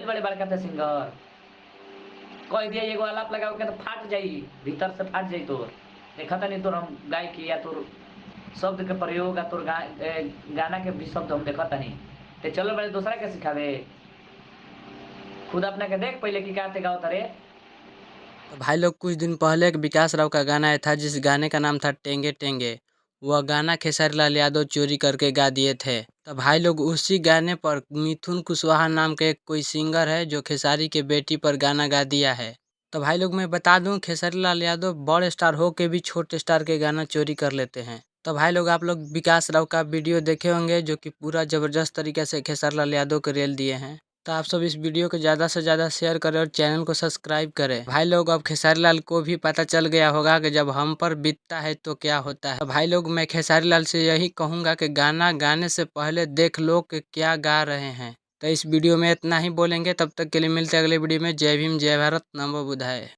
बड़े बड़का थे सिंगर कह दिया एगो आलाप लगाओ के तो फाट जाई, भीतर से फाट जाई तोर। देखा नहीं तोर हम गायकी या तोर शब्द के प्रयोग या तोर गाना के भी शब्द हम देखा नहीं। ते चलो बड़े दूसरा के सिखावे, खुद अपने के देख पहले की गाते गाओ तारे। तो भाई लोग कुछ दिन पहले एक विकास राव का गाना आया था जिस गाने का नाम था टेंगे टेंगे। वह गाना खेसारी लाल यादव चोरी करके गा दिए थे। तो भाई लोग उसी गाने पर मिथुन कुशवाहा नाम के कोई सिंगर है जो खेसारी के बेटी पर गाना गा दिया है। तो भाई लोग मैं बता दूं खेसारी लाल यादव बड़े स्टार हो के भी छोटे स्टार के गाना चोरी कर लेते हैं। तो भाई लोग आप लोग विकास राव का वीडियो देखे होंगे जो कि पूरा जबरदस्त तरीके से खेसारी लाल यादव को रेल दिए हैं। तो आप सब इस वीडियो को ज़्यादा से ज़्यादा शेयर करें और चैनल को सब्सक्राइब करें। भाई लोग अब खेसारी लाल को भी पता चल गया होगा कि जब हम पर बीतता है तो क्या होता है। तो भाई लोग मैं खेसारी लाल से यही कहूँगा कि गाना गाने से पहले देख लो कि क्या गा रहे हैं। तो इस वीडियो में इतना ही बोलेंगे, तब तक के लिए मिलते हैं अगले वीडियो में। जय भीम जय भारत, नमो बुद्धाय।